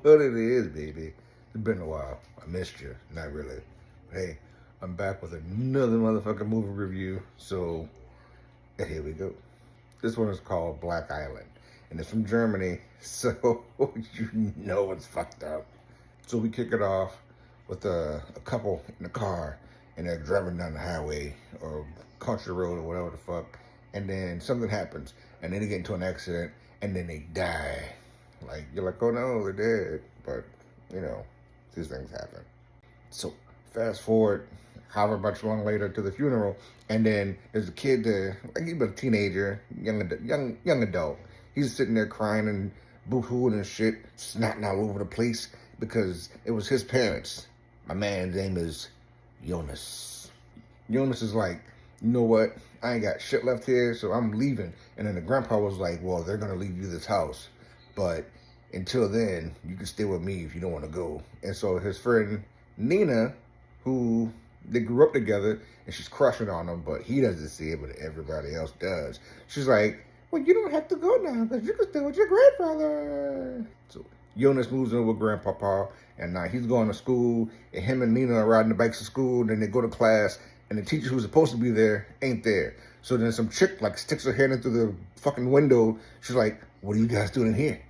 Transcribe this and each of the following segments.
What it is, baby. It's been a while. I missed you. Not really. Hey, I'm back with another motherfucking movie review. So, here we go. This one is called Black Island. And it's from Germany. So, you know it's fucked up. So we kick it off with a couple in the car. And they're driving down the highway or country road or whatever the fuck. And then something happens. And then they get into an accident. And then they die. Like, you're like, oh no, they're dead. But, you know, these things happen. So, fast forward however much long later to the funeral. And then there's a kid there, like he's a teenager, young adult. He's sitting there crying and boo-hooing and shit, snotting all over the place because it was his parents. My man's name is Jonas. Jonas is like, you know what? I ain't got shit left here, so I'm leaving. And then the grandpa was like, well, they're going to leave you this house. But until then, you can stay with me if you don't want to go. And so his friend Nina, who they grew up together, and she's crushing on him, but he doesn't see it, but everybody else does. She's like, well, you don't have to go now, because you can stay with your grandfather. So Jonas moves in with Grandpapa, and now he's going to school, and him and Nina are riding the bikes to school, then they go to class, and the teacher who's supposed to be there ain't there. So then some chick, like, sticks her head in through the fucking window. She's like, what are you guys doing in here?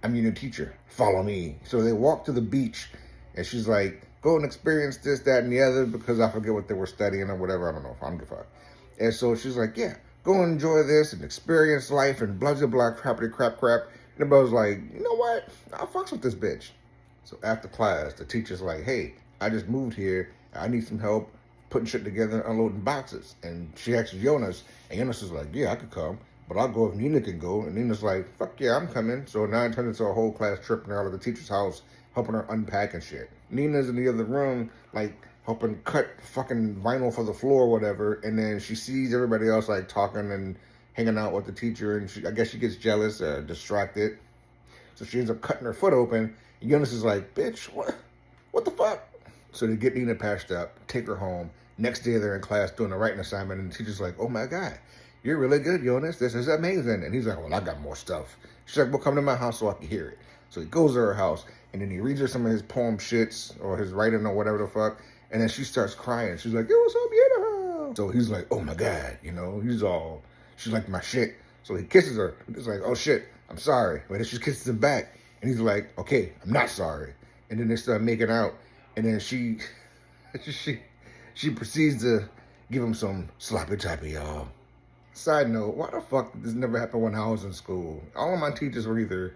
I'm your new teacher. Follow me. So they walk to the beach, and she's like, go and experience this, that, and the other, because I forget what they were studying or whatever. I don't know. I don't give a fuck. And so she's like, yeah, go and enjoy this and experience life and blah, blah, blah, crappity, crap. And everybody was like, you know what? I'll fucks with this bitch. So after class, the teacher's like, hey, I just moved here. I need some help putting shit together, unloading boxes. And she asks Jonas, and Jonas is like, yeah, I could come, but I'll go if Nina can go. And Nina's like, fuck yeah, I'm coming. So now it turned into a whole class trip now to the teacher's house, helping her unpack and shit. Nina's in the other room, like, helping cut fucking vinyl for the floor or whatever. And then she sees everybody else, like, talking and hanging out with the teacher. And I guess she gets jealous or distracted. So she ends up cutting her foot open. And Jonas is like, bitch, what the fuck? So they get Nina patched up, take her home. Next day they're in class doing a writing assignment. And the teacher's like, oh my God, you're really good, Jonas. This is amazing. And he's like, well, I got more stuff. She's like, well, come to my house so I can hear it. So he goes to her house, and then he reads her some of his poem shits, or his writing, or whatever the fuck, and then she starts crying. She's like, it was so beautiful. So he's like, oh my God, you know, she's like, my shit. So he kisses her. He's like, oh shit, I'm sorry. But then she kisses him back, and he's like, okay, I'm not sorry. And then they start making out, and then she proceeds to give him some sloppy toppy, y'all. Side note, why the fuck did this never happen when I was in school? All of my teachers were either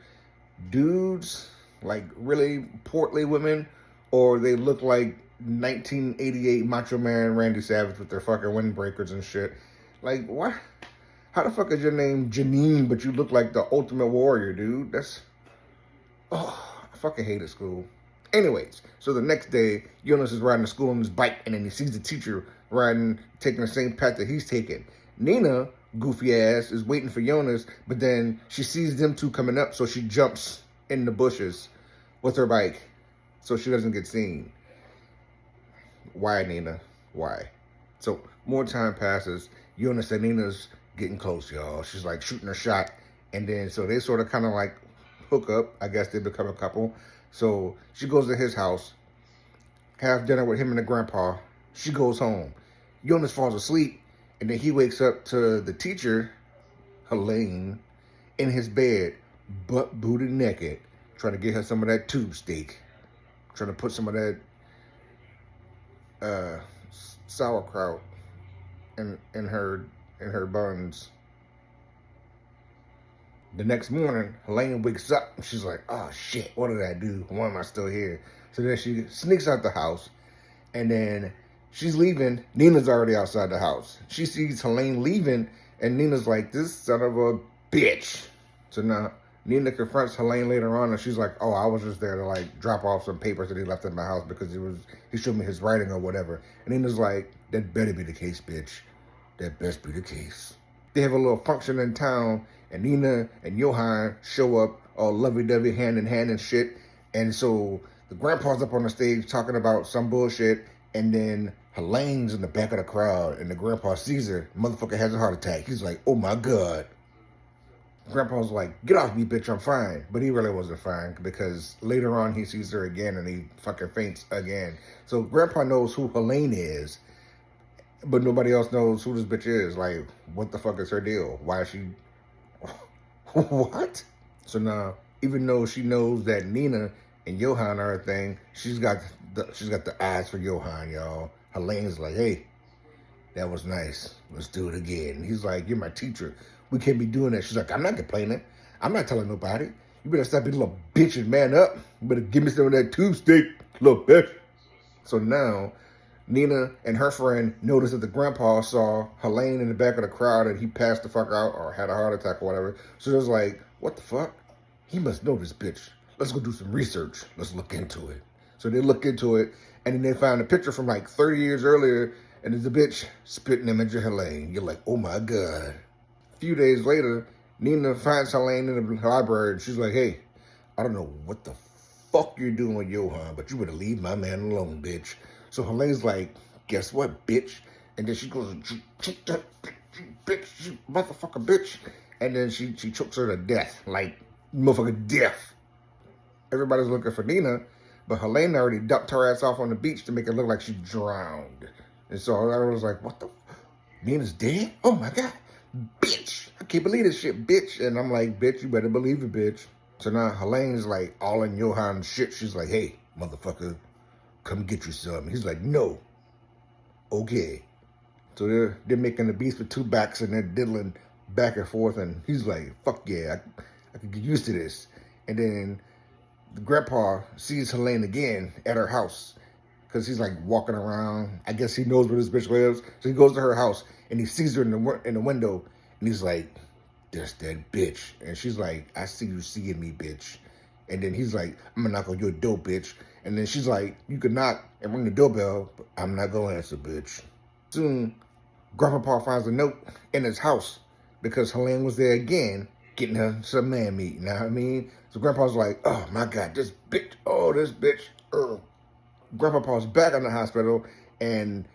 dudes, like really portly women, or they look like 1988 Macho Man Randy Savage with their fucking windbreakers and shit. Like, what? How the fuck is your name Janine, but you look like the Ultimate Warrior, dude? I fucking hated school. Anyways, so the next day, Jonas is riding to school on his bike, and then he sees the teacher taking the same path that he's taking. Nina, goofy ass, is waiting for Jonas, but then she sees them two coming up, so she jumps in the bushes with her bike so she doesn't get seen. Why, Nina? Why? So more time passes. Jonas and Nina's getting close, y'all. She's like shooting her shot, and then so they sort of kind of like hook up. I guess they become a couple. So she goes to his house, have dinner with him and the grandpa. She goes home. Jonas falls asleep. And then he wakes up to the teacher, Helena, in his bed, butt booty naked, trying to get her some of that tube steak, trying to put some of that sauerkraut in her buns. The next morning, Helena wakes up and she's like, oh shit, what did I do? Why am I still here? So then she sneaks out the house, and then she's leaving. Nina's already outside the house. She sees Helene leaving, and Nina's like, this son of a bitch. So now Nina confronts Helene later on, and she's like, oh, I was just there to like drop off some papers that he left in my house because he showed me his writing or whatever. And Nina's like, that better be the case, bitch. That best be the case. They have a little function in town, and Nina and Johan show up all lovey-dovey, hand in hand and shit. And so the grandpa's up on the stage talking about some bullshit, and then Helene's in the back of the crowd, and the grandpa sees her. Motherfucker has a heart attack. He's like, oh my God. Grandpa's like, get off me, bitch, I'm fine. But he really wasn't fine because later on he sees her again and he fucking faints again. So Grandpa knows who Helena is, but nobody else knows who this bitch is. Like, what the fuck is her deal? Why is she... What? So now, even though she knows that Nina and Johan are a thing, she's got the eyes for Johan, y'all. Helena's like, hey, that was nice. Let's do it again. He's like, you're my teacher. We can't be doing that. She's like, I'm not complaining. I'm not telling nobody. You better stop being a little bitch and man up. You better give me some of that tube steak, little bitch. So now, Nina and her friend noticed that the grandpa saw Helene in the back of the crowd and he passed the fuck out or had a heart attack or whatever. So they're like, what the fuck? He must know this bitch. Let's go do some research. Let's look into it. So they look into it and then they found a picture from like 30 years earlier and there's a bitch spitting image of Helene. You're like, oh my God. A few days later, Nina finds Helene in the library and she's like, hey, I don't know what the fuck you're doing with Johan, but you better leave my man alone, bitch. So Helene's like, guess what, bitch? And then she goes, bitch, you motherfucker, bitch. And then she chokes her to death, like motherfucker death. Everybody's looking for Nina, but Helena already dumped her ass off on the beach to make it look like she drowned. And so I was like, what the? Nina's dead? Oh my God, bitch. I can't believe this shit, bitch. And I'm like, bitch, you better believe it, bitch. So now Helene's like all in Johan's shit. She's like, hey, motherfucker, come get you some. He's like, no. Okay. So they're making the beast with two backs and they're diddling back and forth. And he's like, fuck yeah, I could get used to this. And then the grandpa sees Helene again at her house because he's like walking around. I guess he knows where this bitch lives. So he goes to her house and he sees her in the window and he's like, that's that bitch. And she's like, I see you seeing me, bitch. And then he's like, I'm gonna knock on your door, bitch. And then she's like, you can knock and ring the doorbell, but I'm not gonna answer, bitch. Soon, Grandpa finds a note in his house because Helene was there again getting her some man meat, you know what I mean? So Grandpa's like, oh my God, this bitch, oh, this bitch. Grandpa's back in the hospital and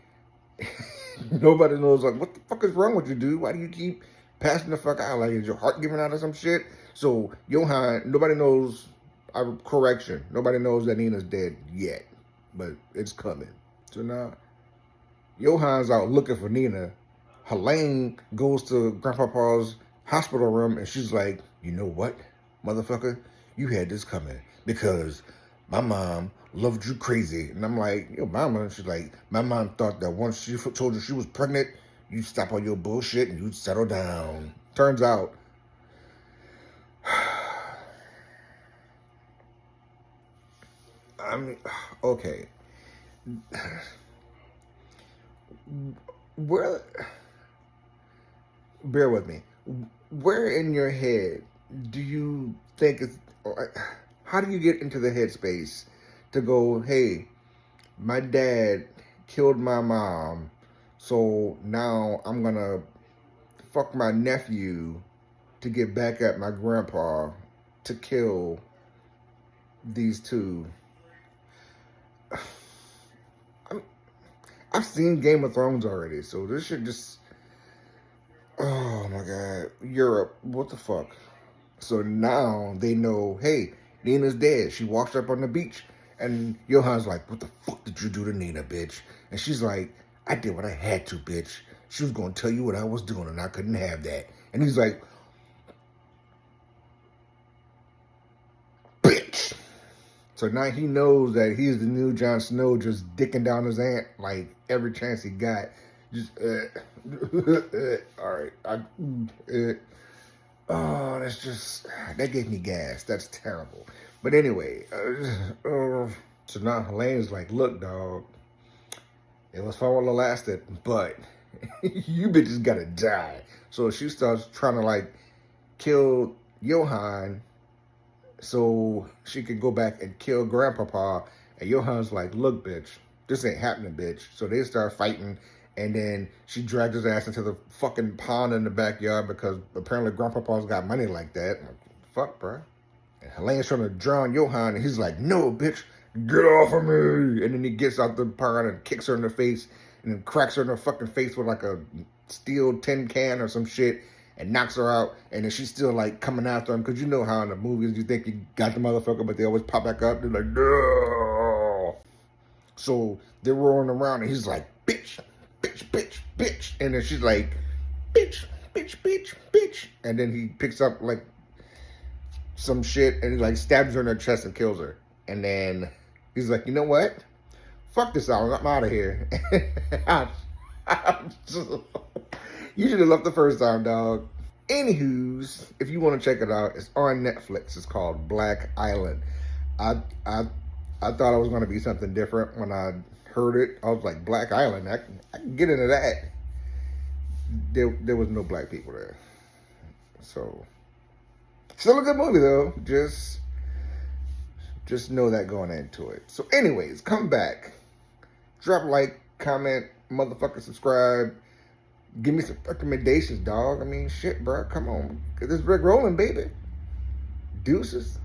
nobody knows, like, what the fuck is wrong with you, dude? Why do you keep passing the fuck out? Like, is your heart giving out or some shit? So Johan, nobody knows, correction, nobody knows that Nina's dead yet, but it's coming. So now, Johan's out looking for Nina. Helene goes to Grandpa's hospital room and she's like, you know what, motherfucker? You had this coming because my mom loved you crazy. And I'm like, yo, mama? She's like, my mom thought that once she told you she was pregnant, you'd stop all your bullshit and you'd settle down. Turns out, I mean, okay. Where, bear with me, where in your head do you think it's, how do you get into the headspace to go, hey, my dad killed my mom, so now I'm gonna fuck my nephew to get back at my grandpa to kill these two? I've seen Game of Thrones already, so this shit just, oh my God, Europe, what the fuck? So now they know, hey, Nina's dead. She washed up on the beach. And Johan's like, what the fuck did you do to Nina, bitch? And she's like, I did what I had to, bitch. She was going to tell you what I was doing and I couldn't have that. And he's like, bitch. So now he knows that he's the new Jon Snow, just dicking down his aunt like every chance he got. Just, all right. Oh, that's just, that gave me gas. That's terrible. But anyway, so now Helene's like, look, dog, it was fun while it lasted, but you bitches gotta die. So she starts trying to like kill Johan so she could go back and kill Grandpapa. And Johan's like, look, bitch, this ain't happening, bitch. So they start fighting. And then she dragged his ass into the fucking pond in the backyard because apparently Grandpapa's got money like that. Fuck, bro. And Helene's trying to drown Johan, and he's like, no, bitch, get off of me. And then he gets out the pond and kicks her in the face and then cracks her in the fucking face with like a steel tin can or some shit. and knocks her out, and then she's still like coming after him, because you know how in the movies you think you got the motherfucker, but they always pop back up. They're like, no. So they're rolling around, and he's like, bitch, bitch, bitch, bitch, and then she's like, bitch, bitch, bitch, bitch, and then he picks up like some shit, and he like stabs her in her chest and kills her, and then he's like, you know what? Fuck this out. I'm out of here. You should have left the first time, dog. Anywho's, if you want to check it out, it's on Netflix. It's called Black Island. I thought it was going to be something different when I heard it. I was like, Black Island? I can get into that. There was no black people there. So, still a good movie, though. Just know that going into it. So anyways, come back. Drop a like, comment, motherfucker, subscribe. Give me some recommendations, dog. I mean, shit, bro. Come on. Get this Rick rolling, baby. Deuces.